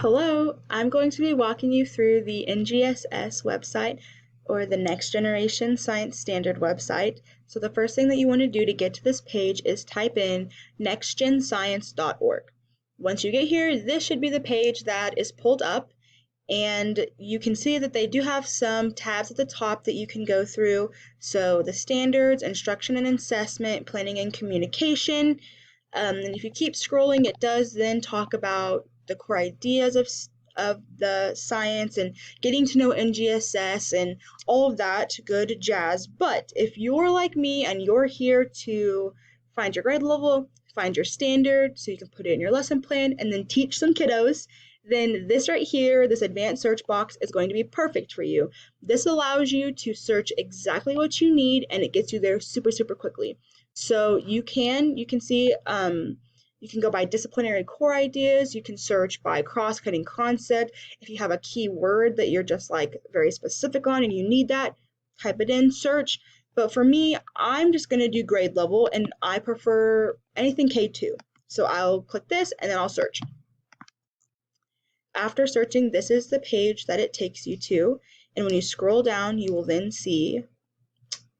Hello, I'm going to be walking you through the NGSS website, or the Next Generation Science Standard website. So the first thing that you want to do to get to this page is type in nextgenscience.org. Once you get here, this should be the page that is pulled up, and you can see that they do have some tabs at the top that you can go through. So the standards, instruction and assessment, planning and communication. And if you keep scrolling, it does then talk about the core ideas of the science and getting to know NGSS and all of that good jazz. But if you're like me and you're here to find your grade level, find your standard so you can put it in your lesson plan and then teach some kiddos, then this right here, this advanced search box, is going to be perfect for you. This allows you to search exactly what you need, and it gets you there super, super quickly. So you can see, you can go by disciplinary core ideas. You can search by cross-cutting concept. If you have a key word that you're just like very specific on and you need that, type it in, search. But for me, I'm just going to do grade level, and I prefer anything K2. So I'll click this and then I'll search. After searching, this is the page that it takes you to. And when you scroll down, you will then see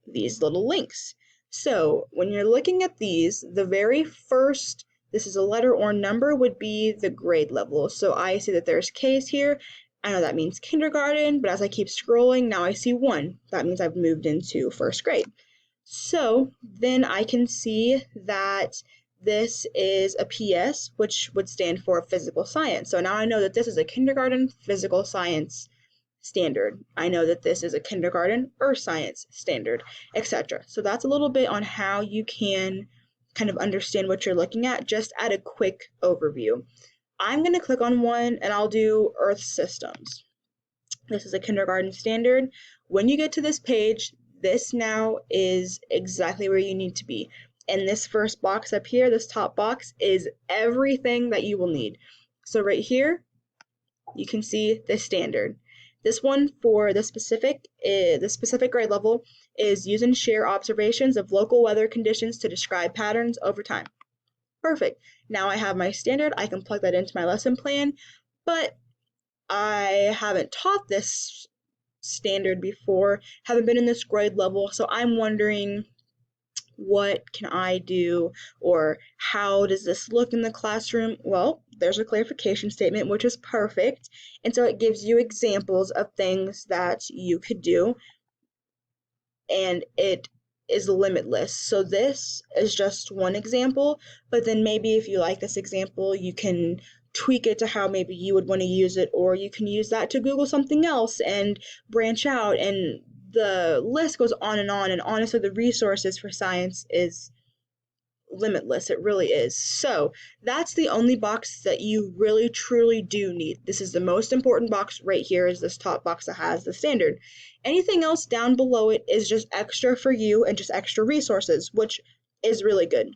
these little links. So when you're looking at these, the very first, this is a letter or number, would be the grade level. So I see that there's K's here. I know that means kindergarten, but as I keep scrolling, now I see 1. That means I've moved into first grade. So then I can see that this is a PS, which would stand for physical science. So now I know that this is a kindergarten physical science standard. I know that this is a kindergarten earth science standard, etc. So that's a little bit on how you can kind of understand what you're looking at, just at a quick overview. I'm going to click on one and I'll do earth systems. This is a kindergarten standard. When you get to this page, this now is exactly where you need to be. And this first box up here, this top box, is everything that you will need. So right here, you can see the standard. This one for the specific grade level is use and share observations of local weather conditions to describe patterns over time. Perfect. Now I have my standard. I can plug that into my lesson plan, but I haven't taught this standard before, haven't been in this grade level, so I'm wondering, what can I do, or how does this look in the classroom? Well, there's a clarification statement, which is perfect, and so it gives you examples of things that you could do, and it is limitless. So this is just one example, but then maybe if you like this example, you can tweak it to how maybe you would want to use it, or you can use that to Google something else and branch out, and the list goes on, and honestly, the resources for science is limitless. It really is. So that's the only box that you really truly do need. This is the most important box right here, is this top box that has the standard. Anything else down below it is just extra for you and just extra resources, which is really good.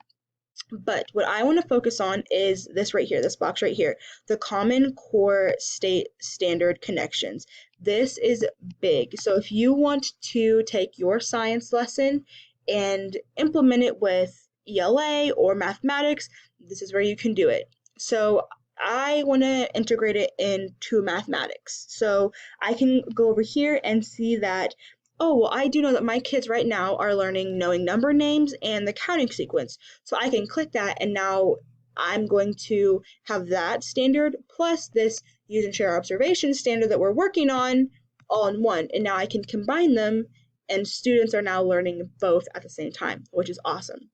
But what I want to focus on is this right here, this box right here, the Common Core State Standard Connections. This is big. So if you want to take your science lesson and implement it with ELA or mathematics, this is where you can do it. So I want to integrate it into mathematics. So I can go over here and see that, oh, well, I do know that my kids right now are learning knowing number names and the counting sequence. So I can click that, and now I'm going to have that standard plus this use and share observation standard that we're working on all in one. And now I can combine them, and students are now learning both at the same time, which is awesome.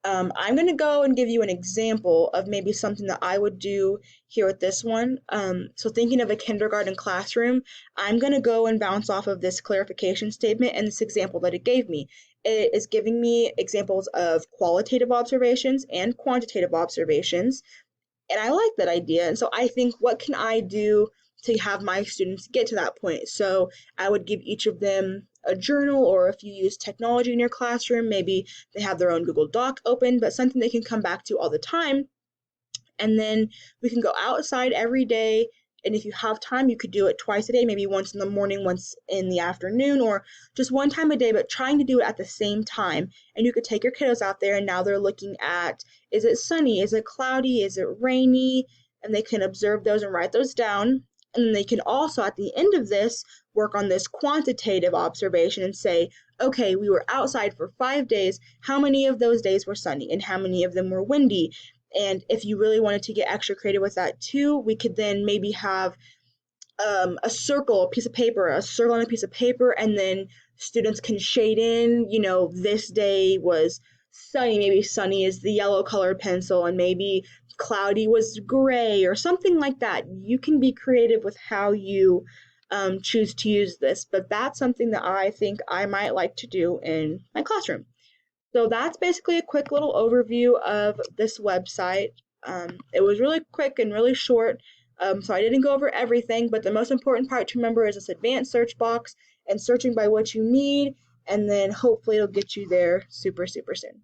I'm going to go and give you an example of maybe something that I would do here with this one. So thinking of a kindergarten classroom, I'm going to go and bounce off of this clarification statement and this example that it gave me. It is giving me examples of qualitative observations and quantitative observations, and I like that idea. And so I think, what can I do to have my students get to that point? So I would give each of them a journal, or if you use technology in your classroom, maybe they have their own Google Doc open, but something they can come back to all the time. And then we can go outside every day, and if you have time, you could do it twice a day, maybe once in the morning, once in the afternoon, or just one time a day, but trying to do it at the same time. And you could take your kiddos out there, and now they're looking at, is it sunny, is it cloudy, is it rainy, and they can observe those and write those down. And then they can also, at the end of this, work on this quantitative observation and say, okay, we were outside for 5 days. How many of those days were sunny and how many of them were windy? And if you really wanted to get extra creative with that too, we could then maybe have a circle, a piece of paper, a circle on a piece of paper, and then students can shade in, this day was sunny. Maybe sunny is the yellow colored pencil, and maybe cloudy was gray or something like that. You can be creative with how you choose to use this, but that's something that I think I might like to do in my classroom. So that's basically a quick little overview of this website. It was really quick and really short, so I didn't go over everything, but the most important part to remember is this advanced search box and searching by what you need, and then hopefully it'll get you there super, super soon.